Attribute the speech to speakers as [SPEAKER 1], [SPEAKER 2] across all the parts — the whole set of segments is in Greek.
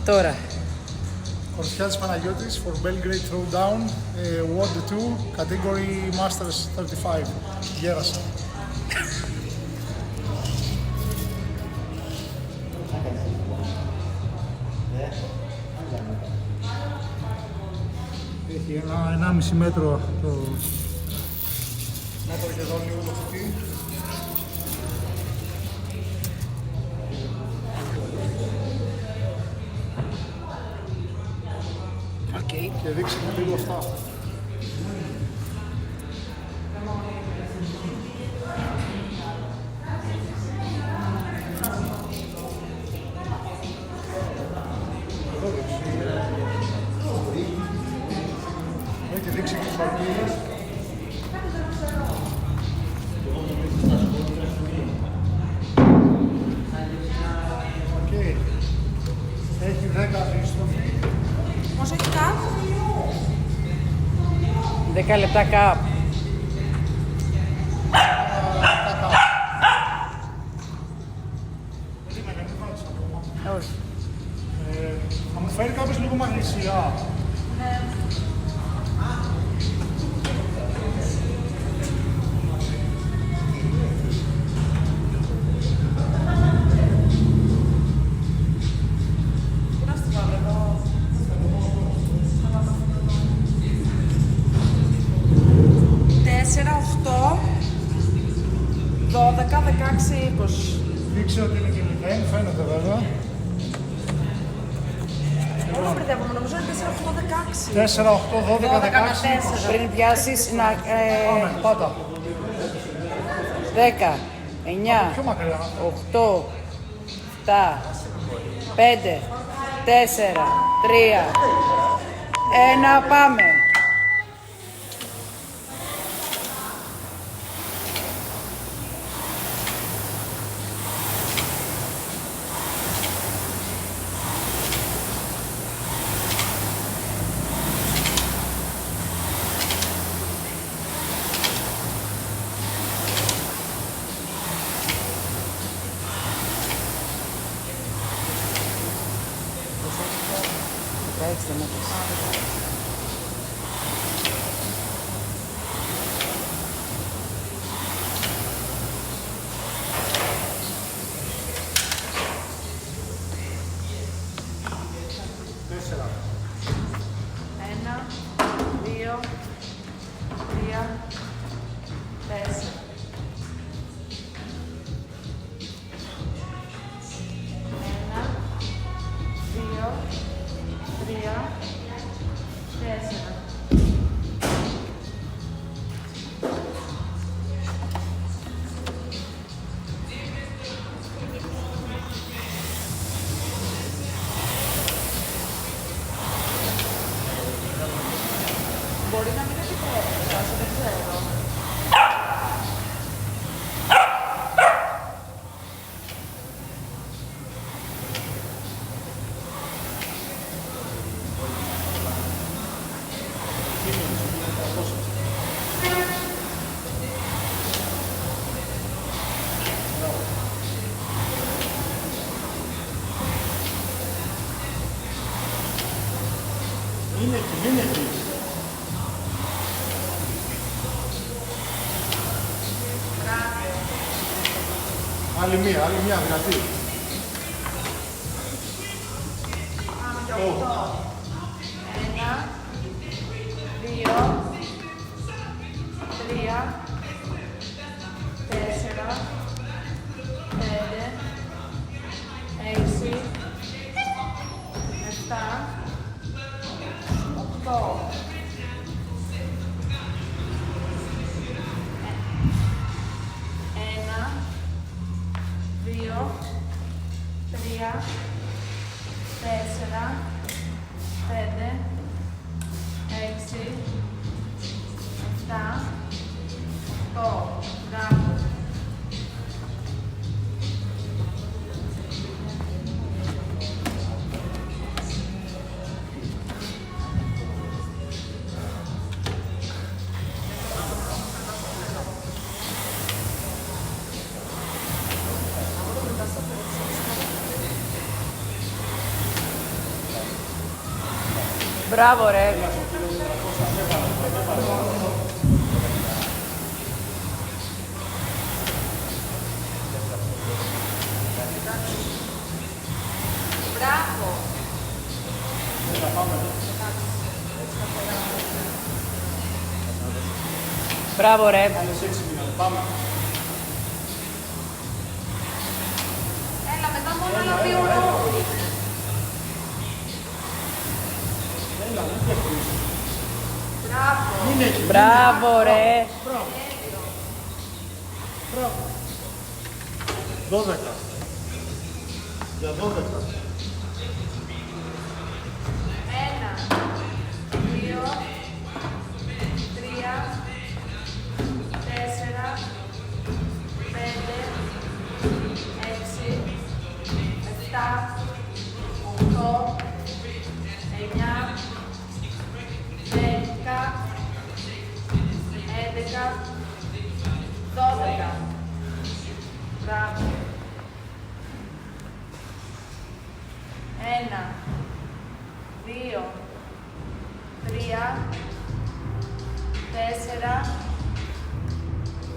[SPEAKER 1] Τώρα.
[SPEAKER 2] Κορσιάδης Παναγιώτης for Belgrade Throwdown, World 2, Category Masters 35. Γέρασα. Έχει ένα 1,5 μέτρο το μέτρο και εδώ λίγο το κουτί. Και δείξε με λίγο αυτά. Έχει δείξει και τους αρκίδες. Έχει 10 αντίστροφη.
[SPEAKER 3] Πόσο έχει κάπ?
[SPEAKER 1] 10 λεπτά κάπ.
[SPEAKER 2] Περίμενε, μην βάλεις ακόμα.
[SPEAKER 1] Όχι.
[SPEAKER 2] Θα μου φέρει κάποιος λίγο μαγνησιά.
[SPEAKER 3] Ναι. Πού να στη βάλω εδώ? 4, 8, 12, 16, 20.
[SPEAKER 2] Δείξε ότι είναι και 0, φαίνεται βέβαια.
[SPEAKER 3] Όλο μπερδεύομαι, νομίζω είναι 4, 8, 16.
[SPEAKER 2] 4, 8, 12, 16.
[SPEAKER 3] 14.
[SPEAKER 1] Πριν πιάσεις να...
[SPEAKER 2] Πάμε, πάτα.
[SPEAKER 1] 10, 9,
[SPEAKER 2] Πιο μακριά.
[SPEAKER 1] 8, 7, 5, 4, 3, 1, πάμε. Εντάξει, δεν έπαιξε.
[SPEAKER 2] Τέσσερα.
[SPEAKER 3] 1, 2, 3, 4. 4. Μπορεί να μην επιτρέπεται, δεν ξέρω.
[SPEAKER 2] Είναι εκεί, είναι εκεί. Άλλη μία, δυνατή.
[SPEAKER 3] 1, 2, 3, 4, 5, 6, 7, 8. 1, 2, 3, 4, 5, 6, 7, 8. Μπράβο.
[SPEAKER 1] Μπράβο ρε.
[SPEAKER 3] Μπράβο.
[SPEAKER 1] Μπράβο ρε.
[SPEAKER 2] Άλλες 6 μήνες. Πάμε.
[SPEAKER 3] Έλα, μετά μόνο άλλα 2 ώρες.
[SPEAKER 2] Έλα, μην πέφτεις.
[SPEAKER 3] Μπράβο.
[SPEAKER 2] Μην έχει.
[SPEAKER 1] Μπράβο ρε.
[SPEAKER 2] Μπράβο. Μπράβο. 12. Για 12.
[SPEAKER 3] 1, 2, 3, 4, 5, 6, 7, 8, 9, 10, 11, 12. Μπράβο. 1, 2, 3, 4,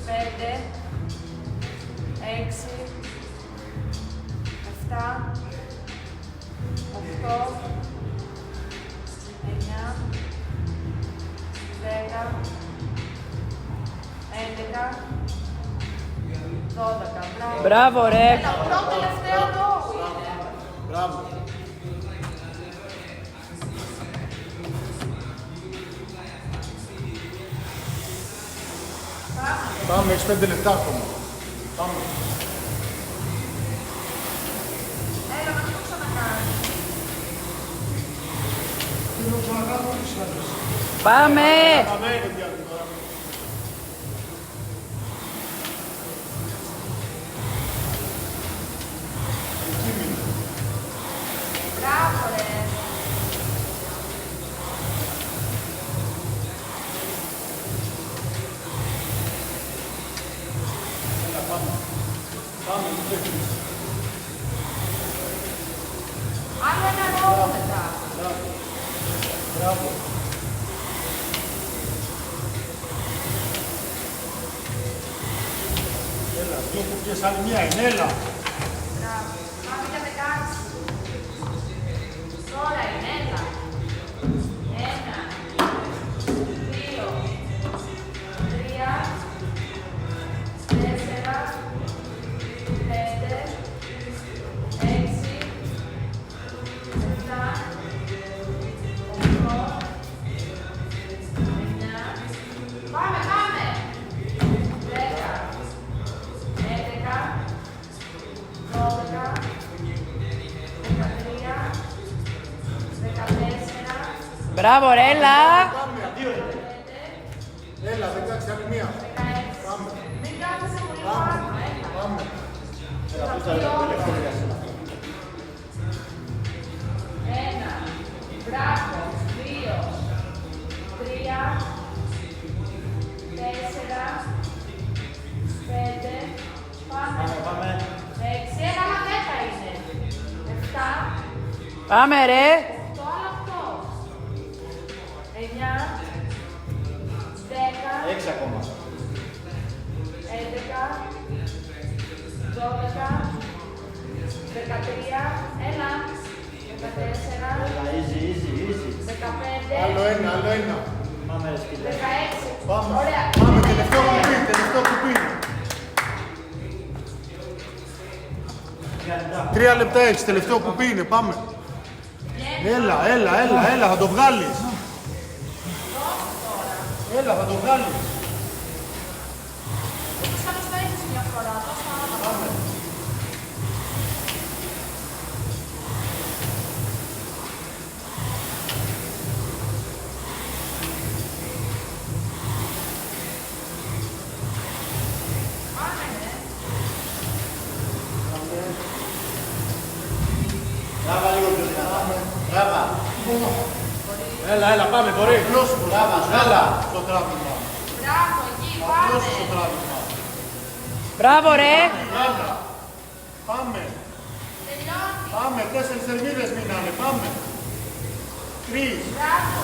[SPEAKER 3] 5, 6, 7, 8, 9, 10, 11, 12. Μπράβο.
[SPEAKER 1] Μπράβο ρε.
[SPEAKER 3] Έλα, πρώτο τελευταίο εδώ είναι.
[SPEAKER 2] Μπράβο. Πάμε, έχεις 5 λεπτά ακόμα. Πάμε.
[SPEAKER 3] Έλα, να μην το ξανακάνεις.
[SPEAKER 2] Τι να ξανακάνω όλες τις άλλες.
[SPEAKER 1] Πάμε.
[SPEAKER 2] Πάμε, παιδιά, τώρα. Εκεί μείνε.
[SPEAKER 3] Μπράβο, ρε.
[SPEAKER 2] Έλα, πάμε. Πάμε, μην πέφτεις.
[SPEAKER 3] Άλλο ένα ρόλο μετά.
[SPEAKER 2] Μπράβο. Μπράβο. Έλα, 2 κουπιές, άλλη μία είναι, έλα.
[SPEAKER 3] Μπράβο. Πάμε για 16. Τώρα είναι, έλα. 1, 2, 3, 4, 5, 6, 7, 8, 9. Πάμε, πάμε. 10, 11, 12, 13, 14,
[SPEAKER 1] Μπράβο ρε. Έλα.
[SPEAKER 2] Πάμε, δύο είναι. Έλα, 16, άλλη μία.
[SPEAKER 3] 16.
[SPEAKER 2] Πάμε.
[SPEAKER 3] Μην κάθεσαι πολύ πάνω, έλα.
[SPEAKER 2] Πάμε.
[SPEAKER 3] Ένα, μπράβο, 2, 3, 4, 5, πάμε, 6, ένα άλλα 10 είναι, 7,
[SPEAKER 1] Πάμε ρε.
[SPEAKER 3] 8, άλλο αυτό, 9, 10,
[SPEAKER 2] 6 ακόμα.
[SPEAKER 3] 11, 12, 13, έλα, 14,
[SPEAKER 4] Easy, easy, easy.
[SPEAKER 3] 15,
[SPEAKER 2] Άλλο ένα, άλλο ένα.
[SPEAKER 4] Πάμε ρε σκύλε.
[SPEAKER 3] 16.
[SPEAKER 2] Πάμε.
[SPEAKER 3] Ωραία.
[SPEAKER 2] Πάμε, τελευταίο κουπί, τελευταίο κουπί. 3 λεπτά έχεις, τελευταίο κουπί είναι, πάμε. Έλα, έλα, έλα, έλα, θα το βγάλεις. Έλα, θα το βγάλεις.
[SPEAKER 3] Όπως άλλως θα έχεις μια φορά. Δώσ' τα άλλα.
[SPEAKER 2] Πάμε.
[SPEAKER 3] Πάμε, ναι.
[SPEAKER 4] Τράβα λίγο πιο δυνατά. Τράβα.
[SPEAKER 2] Έλα, έλα, πάμε, μπορεί. Απλώς
[SPEAKER 4] Τράβα,
[SPEAKER 2] έλα στο τράβημα.
[SPEAKER 3] Μπράβο, εκεί,
[SPEAKER 2] Απλώς
[SPEAKER 3] πάμε.
[SPEAKER 2] στο τράβημα.
[SPEAKER 1] Μπράβο ρε.
[SPEAKER 2] Έλα. Πάμε.
[SPEAKER 3] Τελειώνει.
[SPEAKER 2] Πάμε, 4 θερμίδες μείνανε, πάμε. Τρεις.
[SPEAKER 3] Μπράβο.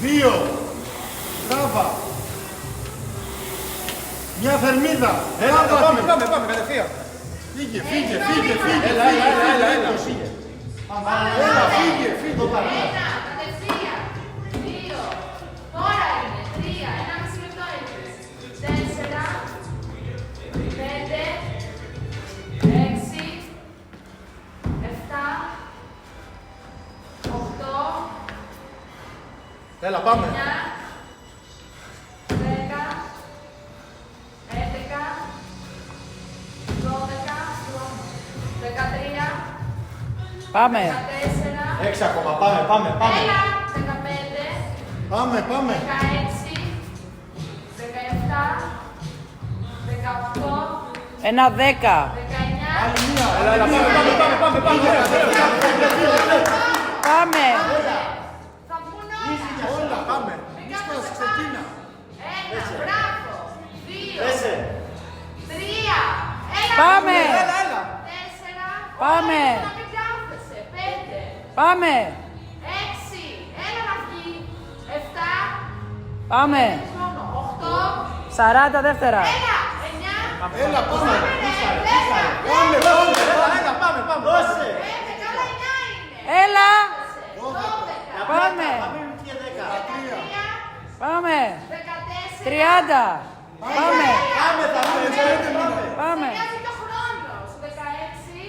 [SPEAKER 2] 2. Τράβα. Μια θερμίδα. Τράβα.
[SPEAKER 5] Πάμε, κατευθείαν.
[SPEAKER 2] Φύγε. Έλα.
[SPEAKER 4] Φύγε.
[SPEAKER 2] Έλα, φύγε.
[SPEAKER 3] Ένα, κατευθείαν. 2. Τώρα είναι. 3. 1,5 λεπτό έχεις. 4. 5. 6. 7. 8.
[SPEAKER 5] Έλα, πάμε.
[SPEAKER 3] 9. 10. 11. 12. 13.
[SPEAKER 1] Πάμε.
[SPEAKER 3] 14.
[SPEAKER 4] 6 ακόμα. Πάμε.
[SPEAKER 3] Έλα. 15.
[SPEAKER 2] Πάμε.
[SPEAKER 3] 16. 17. 18.
[SPEAKER 1] Ένα 10.
[SPEAKER 3] 19.
[SPEAKER 2] Άλλη μία.
[SPEAKER 5] Έλα, πάμε.
[SPEAKER 1] Πάμε.
[SPEAKER 3] Θα βγουν όλα.
[SPEAKER 2] Όλα.
[SPEAKER 5] Πάμε.
[SPEAKER 2] Νίστας, ξεκίνα.
[SPEAKER 3] 1. Μπράβο. 2.
[SPEAKER 4] Πέσε.
[SPEAKER 3] 3. Έλα.
[SPEAKER 1] Πάμε.
[SPEAKER 3] 4.
[SPEAKER 1] Πάμε.
[SPEAKER 3] Να μην κάθεσαι. 5.
[SPEAKER 1] Πάμε.
[SPEAKER 3] 6. Έλα να βγει. 7.
[SPEAKER 1] Πάμε.
[SPEAKER 3] 8.
[SPEAKER 1] 40 δεύτερα.
[SPEAKER 3] Έλα. 9.
[SPEAKER 2] Έλα, πάμε.
[SPEAKER 5] Πάμε.
[SPEAKER 4] Δώσε.
[SPEAKER 3] 11. Καλά 9 είναι.
[SPEAKER 1] Έλα.
[SPEAKER 3] 12.
[SPEAKER 1] Πάμε.
[SPEAKER 4] Θα μείνουν και 10.
[SPEAKER 3] 13.
[SPEAKER 1] Πάμε.
[SPEAKER 3] 14.
[SPEAKER 1] 30. Πάμε.
[SPEAKER 4] Πάμε, θα μείνουν και 5.
[SPEAKER 1] Πάμε.
[SPEAKER 3] Μοιάζει και ο χρόνος. 16.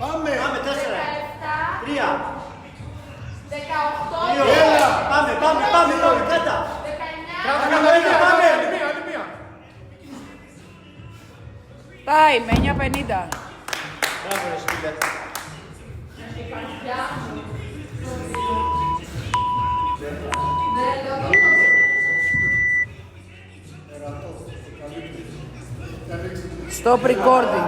[SPEAKER 2] Πάμε.
[SPEAKER 4] Πάμε, 4.
[SPEAKER 3] 17.
[SPEAKER 4] 3.
[SPEAKER 3] 18.
[SPEAKER 4] 2.
[SPEAKER 2] Έλα.
[SPEAKER 4] Πάμε. Κάτα.
[SPEAKER 3] 19.
[SPEAKER 5] Πάμε.
[SPEAKER 1] Time 9:50.
[SPEAKER 4] Μπράβο, ρε σκύλε.
[SPEAKER 1] Stop recording.